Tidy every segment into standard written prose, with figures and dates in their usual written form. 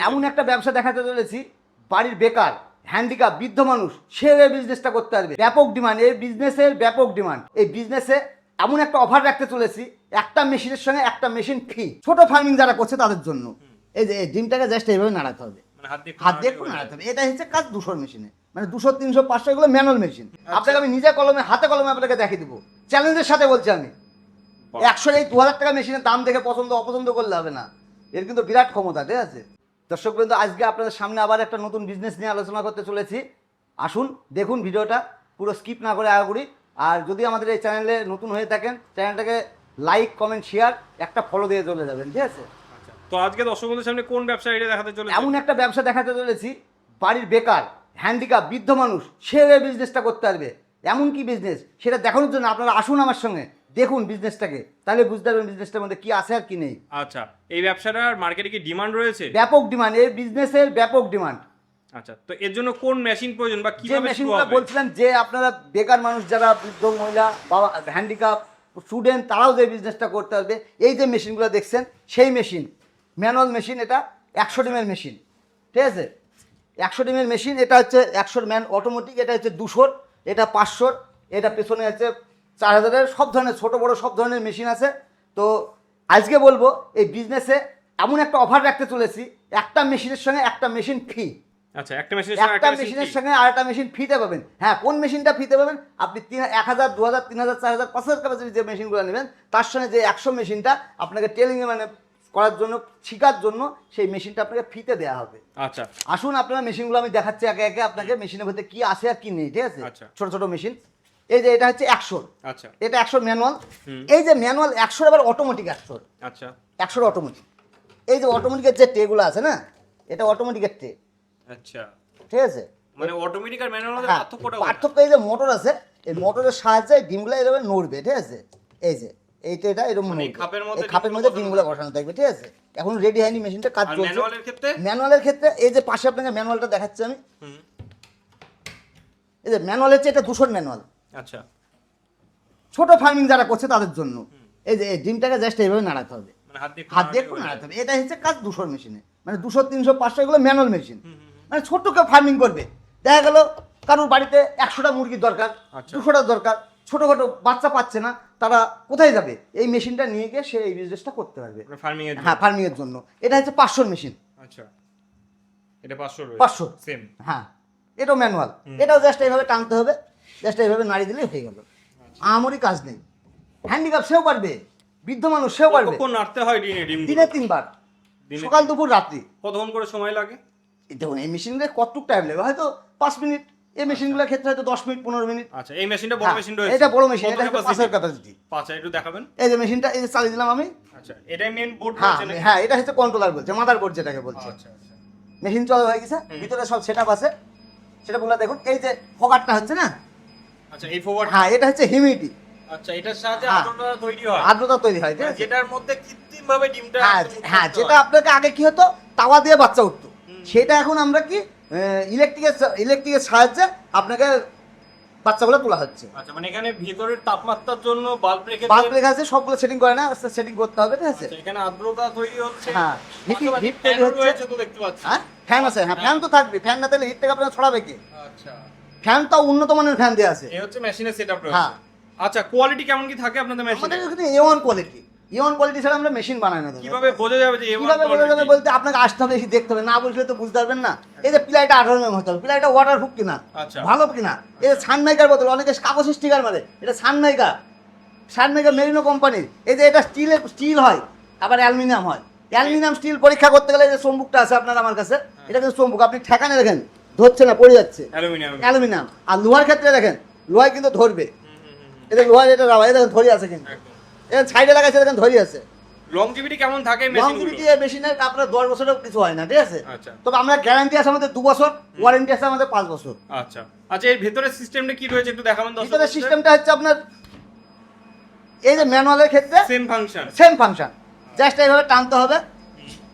এমন একটা ব্যবসা দেখাতে চলেছি, বাড়ির বেকার, হ্যান্ডিক্যাপ, বৃদ্ধ মানুষ সে এই বিজনেসটা করতে পারবে। ব্যাপক ডিমান্ড, এই বিজনেসের ব্যাপক ডিমান্ড। এই বিজনেসে এমন একটা অফার রাখতে চলেছি, একটা মেশিনের সঙ্গে একটা মেশিন ফ্রি। ছোট ফার্মিং যারা করছে তাদের জন্য। এই যে ডিমটাকে জাস্ট এইভাবে নাড়াতে হবে, হাত দিয়ে একটু নাড়াতে হবে। এটা হচ্ছে কাজ 200 মেশিনে, মানে 200, 300, 500 এগুলো ম্যানুয়াল মেশিন। আপনাকে আমি নিজে কলমে, হাতে কলমে আপনাকে দেখিয়ে দেবো, চ্যালেঞ্জের সাথে বলছি আমি। 100 এই 2000 টাকা মেশিনের দাম দেখে পছন্দ অপছন্দ করলে হবে না, এর কিন্তু বিরাট ক্ষমতা। ঠিক আছে দর্শক বৃন্দ, আজকে আপনাদের সামনে আবার একটা নতুন বিজনেস নিয়ে আলোচনা করতে চলেছি। আসুন দেখুন ভিডিওটা পুরো স্কিপ না করে আগে করি। আর যদি আমাদের এই চ্যানেলে নতুন হয়ে থাকেন, চ্যানেলটাকে লাইক, কমেন্ট, শেয়ার, একটা ফলো দিয়ে চলে যাবেন। ঠিক আছে, তো আজকে দর্শক বন্ধুদের সামনে কোন ব্যবসা এটা দেখাতে চলেছি? এমন একটা ব্যবসা দেখাতে চলেছি, বাড়ির বেকার, হ্যান্ডিক্যাপ, বৃদ্ধ মানুষ সে এই বিজনেসটা করতে পারবে। এমন কি বিজনেস সেটা দেখানোর জন্য আপনারা আসুন আমার সঙ্গে, দেখুন বিজনেসটাকে, তাহলে বুঝতে পারবেন বিজনেসটার মধ্যে কি আছে আর কি নেই। আচ্ছা, এই ব্যবসাটার মার্কেটে কি ডিমান্ড রয়েছে? ব্যাপক ডিমান্ড, এই বিজনেসের ব্যাপক ডিমান্ড। আচ্ছা, তো এর জন্য কোন মেশিন প্রয়োজন বা যে কিভাবে শুরু মেশিনগুলো হবে? বলছিলেন, যে আপনারা বেকার মানুষ যারা, বৃদ্ধ মহিলা, বাবা, হ্যান্ডিক্যাপ, স্টুডেন্ট, তারাও যে বিজনেসটা করতে পারবে, এই যে মেশিনগুলো দেখছেন সেই মেশিন, ম্যানুয়াল মেশিন। এটা 100 ডিমের মেশিন। ঠিক আছে, 100 ডিমের মেশিন। এটা হচ্ছে 100 ম্যান অটোমেটিক, এটা হচ্ছে 200, এটা 500, এটা পেছনে আছে 4000-এর। সব ধরনের ছোট বড় সব ধরনের মেশিন আছে। তো আজকে বলবো এই বিজনেসে এমন একটা অফার রাখতে চলেছি, একটা মেশিনের সঙ্গে একটা মেশিন ফ্রি। আচ্ছা, একটা মেশিনের সঙ্গে আরেকটা মেশিন ফ্রিতে পাবেন। হ্যাঁ, কোন মেশিনটা ফ্রিতে পাবেন? আপনি 1000, 2000, 3000, 4000, 5000 ক্যাপাসিটি যে মেশিনগুলো নেবেন, তার সঙ্গে যে 100 মেশিনটা আপনাকে ট্রেনিংয়ে মানে করার জন্য, শেখার জন্য, সেই মেশিনটা আপনাকে ফ্রিতে দেওয়া হবে। আচ্ছা, আসুন আপনারা মেশিনগুলো আমি দেখাচ্ছি একে একে আপনাকে, মেশিনের মধ্যে কি আছে আর কি নেই। ঠিক আছে, আচ্ছা। ছোট ছোট মেশিন। এই যে এটা হচ্ছে 100, আচ্ছা, এটা 100 ম্যানুয়াল। এই যে ম্যানুয়াল 100 আবার অটোমেটিক 100, আচ্ছা, 100 অটোমেটিক। এই যে অটোমেটিকের যে ট্রেগুলো আছে না, এটা অটোমেটিকের ট্রে। আচ্ছা, ঠিক আছে, মানে অটোমেটিক আর ম্যানুয়াল এর হ্যাঁ, পার্থক্যটা? পার্থক্য এই যে মোটর আছে, এই মোটরের সাহায্যে ডিমগুলো এরকম নড়বে। ঠিক আছে, এই যে এইটা এটা এরকম মানে নড়বে, খাপের মধ্যে মধ্যে ডিমগুলো বসানো থাকবে। ঠিক আছে, এখন রেডি হয়নি মেশিনটা, কাজ চলছে। ম্যানুয়ালের ক্ষেত্রে? ম্যানুয়ালের ক্ষেত্রে এই যে পাশে আপনাকে ম্যানুয়ালটা দেখাচ্ছি আমি। এই যে ম্যানুয়াল হচ্ছে এটা 200 ম্যানুয়াল। আচ্ছা, ছোট ফার্মিং যারা করছে তাদের জন্য। এই যে ডিমটাকে জাস্ট এইভাবে নাড়াতে হবে, মানে হাত দিয়ে একটু নাড়াতে হবে। এটা হচ্ছে কাজ 200 মেশিনে, মানে 200, 300, 500 এগুলো ম্যানুয়াল মেশিন। মানে ছোট্ট কেউ ফার্মিং করবে, দেখা গেল কারোর বাড়িতে 100টা মুরগির দরকার, 200টা দরকার, ছোটোখাটো বাচ্চা পাচ্ছে না, তারা কোথায় যাবে? এই মেশিনটা নিয়ে গিয়ে সে এই বিজনেসটা করতে পারবে ফার্মিং এর। হ্যাঁ, ফার্মিং এর জন্য। এটা হচ্ছে 500 মেশিন। আচ্ছা, এটা 500 রয়েছে। 500 সেম। হ্যাঁ, এটাও ম্যানুয়াল। এটাও জাস্ট এইভাবে টানতে হবে, জাস্ট এইভাবে নাড়ি দিলেই হয়ে গেল। আমারই কাজ নেই। হ্যান্ডিক্যাপ সেও পারবে, বৃদ্ধ মানুষ সেও পারবে। কতক্ষণ নাড়তে হয় দিনে 3 বার, সকাল, দুপুর, রাত্রি। কতক্ষণ করে সময় লাগে? দেখুন এই মেশিনগুলো কতটুকু টাইম লাগবে, হয়তো 5 মিনিট। এই মেশিনগুলোর ক্ষেত্রে হয়তো 10 মিনিট, 15 মিনিট। আচ্ছা, এই মেশিনটা বড় মেশিন রয়েছে? এটা বড় মেশিন, এটা হচ্ছে 500 ক্যাপাসিটি। আচ্ছা, একটু দেখাবেন। এই যে মেশিনটা এই যে চালিয়ে দিলাম আমি। আচ্ছা, এটাই মেইন বোর্ড হ্যাঁ রয়েছে নাকি? হ্যাঁ, এটা হচ্ছে কন্ট্রোলার বলছে, মাদার বোর্ড যেটাকে বলছে। আচ্ছা, আচ্ছা, মেশিন চালু হয়ে গেছে, ভিতরে সব সেটআপ আছে। সেটা বলে দেখুন, এই যে ফোকারটা হচ্ছে না। আচ্ছা, এই ফরওয়ার্ড। হ্যাঁ, এটা হচ্ছে হিউমিডিটি। আচ্ছা, এটার সাহায্যে হ্যাঁ, আর্দ্রতা তৈরি হয়। আর্দ্রতা তৈরি হয়। ঠিক আছে, যেটার মধ্যে কৃত্রিমভাবে ডিমটা হ্যাঁ একদম হ্যাঁ, উৎপন্ন যেটা হয়। আপনাকে আগে কি হতো, তাওয়া দিয়ে বাচ্চা উঠতো, সেটা এখন আমরা কি ইলেকট্রিকের সাহায্যে আপনাকে বাচ্চাগুলো তোলা হচ্ছে। আচ্ছা, মানে এখানে ভিতরের তাপমাত্রার জন্য বাল্ব বাল্ব রেখে আছে, সবগুলো সেটিং করে না, সেটিং করতে হবে। ঠিক আছে, আচ্ছা, এখানে আর্দ্রতা তৈরি হচ্ছে। হ্যাঁ, পাশাপাশি হিট ফ্যান তৈরি হচ্ছে। রয়েছে তো দেখতে পাচ্ছি। হ্যাঁ, ফ্যান আছে। হ্যাঁ, ফ্যান তো থাকবে, ফ্যান না থাকলে হিটটাকে আপনার ছড়াবে কে? আচ্ছা, ফ্যান তো উন্নত মানের ফ্যান দেওয়া আছে। এই হচ্ছে মেশিনের সেটআপ রয়েছে। হ্যাঁ। আচ্ছা, কোয়ালিটি কেমন কি থাকে আপনাদের মেশিনে? আমাদের এখানে A1 কোয়ালিটি। A1 কোয়ালিটি ছাড়া আমরা মেশিন বানাই না। কিভাবে বোঝা যাবে যে A1 কিভাবে বোঝা যাবে বলতে, আপনাকে আসতে হবে, এসে দেখতে হবে, না বুঝলে তো বুঝতে পারবেন না। এই যে প্লাইটা 18 mm হতে হবে, প্লাইটা ওয়াটারপ্রুফ কিনা, আচ্ছা। ভালো কিনা। এই যে সানমাইকার বোতল, অনেকে কাগজ স্টিকার মারে, এটা সানমাইকা মেরিনো কোম্পানির। এই যে এটা স্টিল হয়, আবার অ্যালুমিনিয়াম হয়। অ্যালুমিনিয়াম স্টিল পরীক্ষা করতে গেলে এই যে চম্বুকটা আছে আপনার আমার কাছে, এটা কিন্তু চম্বুক, আপনি ঠেকানে দেখেন ধরছে না, পড়ে যাচ্ছে। অ্যালুমিনিয়াম। আর লোহার ক্ষেত্রে দেখেন, লোহায় কিন্তু ধরবে। এটা লোহার, এটা রাবার, এটা ধরি আছে কিন্তু। এখানে সাইডে লাগাইছে, দেখেন ধরি আছে। লংজিভিটি কেমন থাকে মেশিনগুলো? লংজিভিটি এই মেশিনের আপনার 10 বছরেও কিছু হয় না। ঠিক আছে, আচ্ছা। তবে আমরা গ্যারান্টি আছে আমাদের 2 বছর, ওয়ারেন্টি আছে আমাদের 5 বছর। আচ্ছা আচ্ছা, এর ভিতরের সিস্টেমটা কি রয়েছে একটু দেখাবেন দর্শকদের? ভিতরের সিস্টেমটা হচ্ছে আপনার এই যে ম্যানুয়ালের ক্ষেত্রে সেম ফাংশন। জাস্ট এইভাবে টানতে হবে,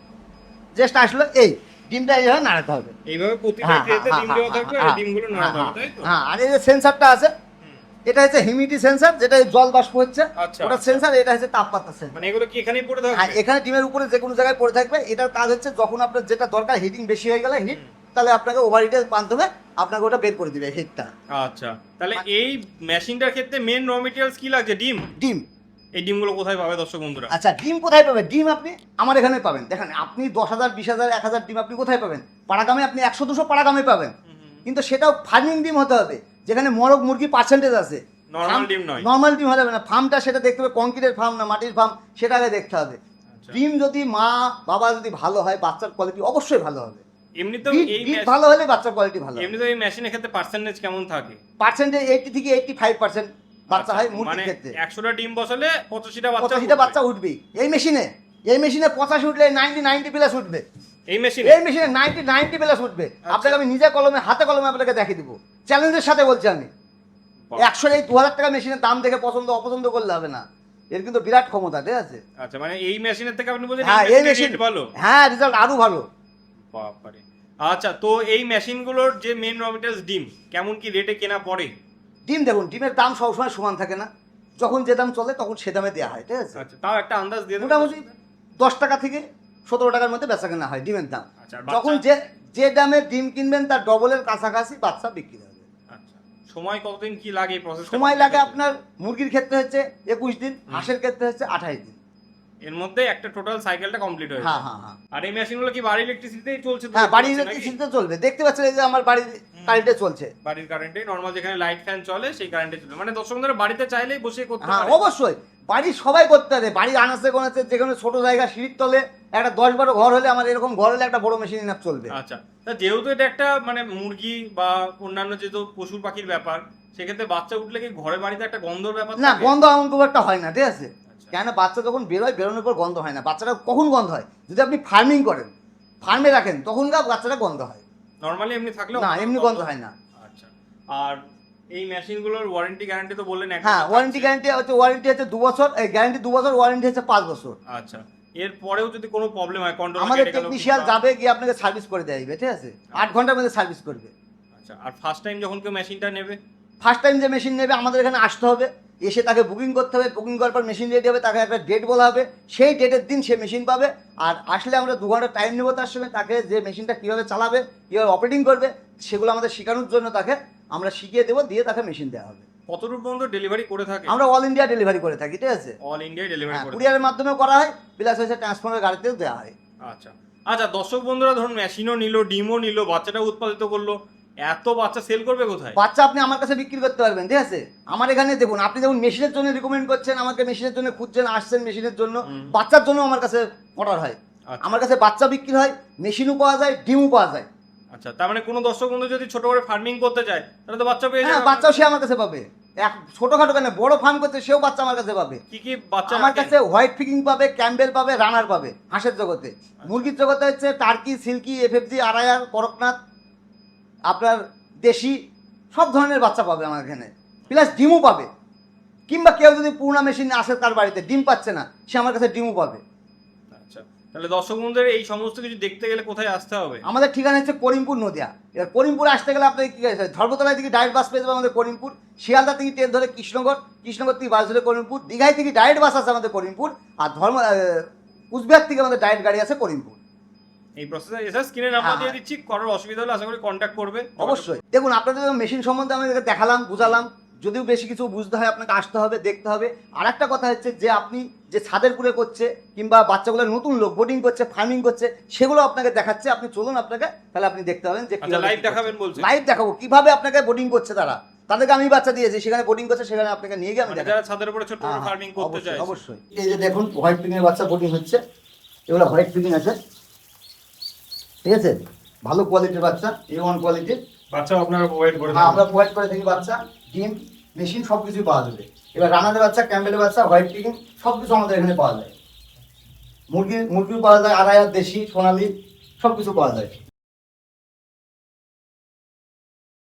জাস্ট আসলে এই ডিমটা এইভাবে নাড়াতে হবে। এইভাবে প্রতিটা ট্রেতে ডিম দেওয়া থাকবে আর ডিমগুলো নাড়াতে হবে, তাই তো? হ্যাঁ, আর এই যে সেন্সরটা আছে, এটা হচ্ছে হিউমিডিটি সেন্সর, যেটা এই জল বাষ্প হচ্ছে আচ্ছা। ওটা সেন্সর, এটা হচ্ছে তাপমাত্রা সেন্সর। মানে এগুলো কি এখানেই পড়ে হ্যাঁ, থাকবে? এখানে ডিমের উপরে যে কোনো জায়গায় পড়ে থাকবে। এটার কাজ হচ্ছে যখন আপনার যেটা দরকার, হিটিং বেশি হয়ে গেলে হিট, তাহলে আপনাকে ওভারহিটের মাধ্যমে আপনাকে ওটা বের করে দিবে হিটটা। আচ্ছা, তাহলে এই মেশিনটার ক্ষেত্রে মেন র মেটেরিয়ালস কি লাগছে? ডিম। ডিম। এই ডিমগুলো কোথায় পাবে দর্শক বন্ধুরা? আচ্ছা, ডিম কোথায় পাবেন? ডিম আপনি আমার এখানে পাবেন। দেখেন, আপনি 10,000, 20,000, 1,000 ডিম আপনি কোথায় পাবেন? পাড়াগামে আপনি 100-200 পাড়াগামে পাবেন, কিন্তু সেটাও ফার্মিং ডিম হতে হবে, যেখানে মোরগ মুরগি পার্সেন্টেজ আছে। নরমাল ডিম নয়। নর্মাল ডিম হতে হবে না। ফার্মটা সেটা দেখতে হবে, কংক্রিটের ফার্ম না মাটির ফার্ম, সেটা আগে দেখতে হবে। আচ্ছা। ডিম যদি মা বাবা যদি ভালো হয়, বাচ্চার কোয়ালিটি অবশ্যই ভালো হবে। এমনি তো এই ডিম ভালো হলে বাচ্চার কোয়ালিটি ভালো হবে। এমনি তো এই মেশিনের ক্ষেত্রে পার্সেন্টেজ কেমন থাকে? পার্সেন্টেজ 80 থেকে 85% বাচ্চা হয় মানে মুরগির ক্ষেত্রে। 100টা ডিম বসালে 85টা বাচ্চা 85টা বাচ্চা উঠবেই এই মেশিনে। এই মেশিনে 85 উঠলে 90 প্লাস উঠবে। এই মেশিনে এই মেশিনে 90 প্লাস উঠবে। আপনাকে আমি নিজে কলমে হাতে কলমে আপনাকে দেখিয়ে দিব, চ্যালেঞ্জের সাথে বলছি আমি। 100 এই 2000 টাকা মেশিনের দাম দেখে পছন্দ অপছন্দ করলে হবে না, এর কিন্তু বিরাট ক্ষমতা, ঠিক আছে? আচ্ছা, মানে এই মেশিনের থেকে আপনি বলছেন হ্যাঁ, এই মেশিন ভালো? হ্যাঁ, রেজাল্ট আরো ভালো। বাবারে। আচ্ছা, তো এই মেশিনগুলোর যে মেন র মেটেরিয়ালস ডিম, কেমন কি রেটে কেনা পড়ে? ডিম দেখুন, ডিমের দাম সবসময় সমান থাকে না, যখন যে দাম চলে তখন সে দামে দেওয়া হয়, ঠিক আছে? আচ্ছা, তাও একটা আন্দাজ দিয়ে দেবেন? মোটামুটি 10 টাকা থেকে 17 টাকার মধ্যে বেচা কেনা হয় ডিমের দাম। আচ্ছা, আর যখন বাচ্চা? যে দামে ডিম কিনবেন তার ডবলের কাছাকাছি বাচ্চা বিক্রি হবে। আচ্ছা, সময় কতদিন কি লাগে এই প্রসেস? সময় লাগে আপনার মুরগির ক্ষেত্রে হচ্ছে 21 দিন, হাঁসের ক্ষেত্রে হচ্ছে 28 দিন। এর মধ্যে একটা টোটাল সাইকেলটা কমপ্লিট হয়ে হ্যাঁ যায়। হ্যাঁ হ্যাঁ আর এই মেশিনগুলো কি বাড়ির ইলেকট্রিসিটিতেই চলছে? তো হ্যাঁ, বাড়ির নাকি? ইলেকট্রিসিটিতে চলবে। দেখতে পাচ্ছেন এই যে আমার বাড়ির কারেন্টে চলছে। বাড়ির কারেন্টে নরমাল যেখানে লাইট ফ্যান চলে সেই কারেন্টে চলে, মানে দর্শক বন্ধুরা বাড়িতে চাইলেই বসে করতে হ্যাঁ, পারে। অবশ্যই বাড়ির সবাই করতে পারে। বাড়ির আনাচে কোনাচে যেখানে ছোট জায়গা, সিঁড়ির তলে একটা 10-12 ঘর হলে, আমার এরকম ঘর হলে একটা বড় মেশিন ইনাফ চলবে। আচ্ছা, তা যেহেতু এটা একটা মানে মুরগি বা অন্যান্য যেহেতু পশু পাখির ব্যাপার, সেক্ষেত্রে বাচ্চা উঠলে কি ঘরে বাড়িতে একটা গন্ধর ব্যাপার না, থাকে? গন্ধ এমন খুব একটা হয় না, ঠিক আছে? আচ্ছা। কেন, বাচ্চা যখন বেরোয়, বেরোনোর পর গন্ধ হয় না। বাচ্চাটা কখন গন্ধ হয়? যদি আপনি ফার্মিং করেন, ফার্মে রাখেন, তখন বাচ্চাটা গন্ধ হয়। নরমালি এমনি থাকলেও না, এমনি গন্ধ হয় না। আচ্ছা, আর এই মেশিনগুলোর ওয়ারেন্টি গ্যারান্টি তো বললেন এক হ্যাঁ, বছর ওয়ারেন্টি থাকছে। ওয়ারেন্টি হচ্ছে 2 বছর, গ্যারান্টি 2 বছর, ওয়ারেন্টি হচ্ছে 5 বছর। আচ্ছা, এর পরেও যদি কোনো প্রবলেম হয়, কন্ট্রোল আমাদের টেকনিশিয়ান যাবে গিয়ে আপনাকে সার্ভিস করে দেবে, ঠিক আছে? 8 ঘন্টার মধ্যে সার্ভিস করবে। আচ্ছা, আর ফার্স্ট টাইম যখন কেউ মেশিনটা নেবে? ফার্স্ট টাইম যে মেশিন নেবে আমাদের এখানে আসতে হবে, এসে তাকে বুকিং করতে হবে। বুকিং করার পর মেশিন রেডি হবে, তাকে একটা ডেট বলা হবে, সেই ডেটের দিন সে মেশিন পাবে। আর আসলে আমরা 2 ঘন্টা টাইম নেবো তার সঙ্গে, তাকে যে মেশিনটা কীভাবে চালাবে, কীভাবে অপারেটিং করবে, সেগুলো আমাদের শেখানোর জন্য তাকে আমরা শিখিয়ে দেবো, দিয়ে তাকে মেশিন দেওয়া হবে। কতটুকু পর্যন্ত ডেলিভারি করে থাকে? আমরা অল ইন্ডিয়া ডেলিভারি করে থাকি, ঠিক আছে? অল ইন্ডিয়া ডেলিভারি করে থাকে। কুরিয়ারের মাধ্যমেও করা হয়, প্লাস হচ্ছে ট্রান্সফারের গাড়িতেও দেওয়া হয়। আচ্ছা আচ্ছা, দর্শক বন্ধুরা ধরুন মেশিনও নিল, ডিমও নিল, বাচ্চাটা উৎপাদিত করলো, এত বাচ্চা সেল করবে কোথায়? বাচ্চা আপনি আমার কাছে বিক্রি করতে পারবেন, ঠিক আছে? আমার এখানে দেখুন, আপনি যেমন মেশিনের জন্য রিকমেন্ড করছেন, আমাকে মেশিনের জন্য খুঁজছেন, আসছেন মেশিনের জন্য, বাচ্চার জন্য আমার কাছে অর্ডার হয়। আচ্ছা। আমার কাছে বাচ্চা বিক্রি হয়, মেশিনও পাওয়া যায়, ডিমও পাওয়া যায়। আচ্ছা, তার মানে কোনো দর্শক বন্ধু যদি ছোট করে ফার্মিং করতে চায় তাহলে তো বাচ্চা পেয়ে হ্যাঁ, যাবে? বাচ্চাও সে আমার কাছে পাবে। এক ছোটখাটো কেন, বড় ফার্ম করতে সেও বাচ্চা আমার কাছে পাবে। কি কি বাচ্চা আমার রাখেন? কাছে হোয়াইট ফিকিং পাবে, ক্যাম্বেল পাবে, রানার পাবে। হাঁসের জগতে, মুরগির জগতে হচ্ছে টার্কি, সিল্কি, এফএফজি, আড়াইয়ার, করকনাথ, আপনার দেশি, সব ধরনের বাচ্চা পাবে আমার এখানে, প্লাস ডিমও পাবে। কিংবা কেউ যদি পুরোনো মেশিন আসে, তার বাড়িতে ডিম পাচ্ছে না, সে আমার কাছে ডিমও পাবে। আচ্ছা, তাহলে দর্শক বন্ধুদের এই সমস্ত কিছু দেখতে গেলে কোথায় আসতে হবে? আমাদের ঠিকানা হচ্ছে করিমপুর, নদিয়া। এবার করিমপুর আসতে গেলে আপনাকে কি আছে, ধর্মতলায় থেকে ডাইরেক্ট বাস পেয়ে যাবে আমাদের করিমপুর। শিয়ালদা থেকে ট্রেন ধরে কৃষ্ণনগর, কৃষ্ণনগর থেকে বাস ধরে করিমপুর। দীঘায় থেকে ডাইরেক্ট বাস আছে আমাদের করিমপুর। আর কুচবিহার থেকে আমাদের ডাইরেক্ট গাড়ি আছে করিমপুর। এই প্রসেসে এসে স্ক্রিনে নাম্বার হ্যাঁ, দিয়ে দিচ্ছি, করার অসুবিধা হলে আশা করি কন্ট্যাক্ট করবে। অবশ্যই। দেখুন, আপনাদের মেশিন সম্বন্ধে আমি দেখালাম, বুঝালাম। যদিও বেশি কিছু বুঝতে হয়, আপনাকে আসতে হবে, দেখতে হবে। আর একটা কথা হচ্ছে যে আপনি যে ছাদের পুরে করছে, কিংবা বাচ্চাগুলো নতুন লোক বোটিং করছে, ফার্মিং করছে, সেগুলো আপনাকে দেখাচ্ছে। আপনি চলুন, আপনাকে তাহলে আপনি দেখতে পাবেন যে আচ্ছা, লাইভ দেখাবেন বলছেন? লাইভ দেখাবো কিভাবে আপনাকে বোটিং করছে তারা। তাদেরকে আমি বাচ্চা দিয়েছি, সেখানে বোটিং করছে, সেখানে আপনাকে নিয়ে গিয়ে আমি মানে দেখাবো। যারা ছাদের উপরে ছোট ছোট ফার্মিং করতে অবশ্যই, চায়? অবশ্যই। এই যে দেখুন, হোয়াইট পিকিং এর বাচ্চা বোটিং হচ্ছে, এগুলো হোয়াইট পিকিং আছে, ঠিক আছে? ভালো কোয়ালিটির বাচ্চা, A1 কোয়ালিটির বাচ্চা আপনারা প্রোভাইড করে হ্যাঁ, আমরা প্রোভাইড করে থাকি। বাচ্চা, ডিম, মেশিন সব কিছুই পাওয়া যাবে। এবার রানারের বাচ্চা, ক্যাম্বেলের বাচ্চা, হোয়াইট পিকিং সব কিছু আমাদের এখানে পাওয়া যায়। মুরগিও পাওয়া যায়, আড়াইয়ার, দেশি, সোনালি, সব কিছু পাওয়া যায়।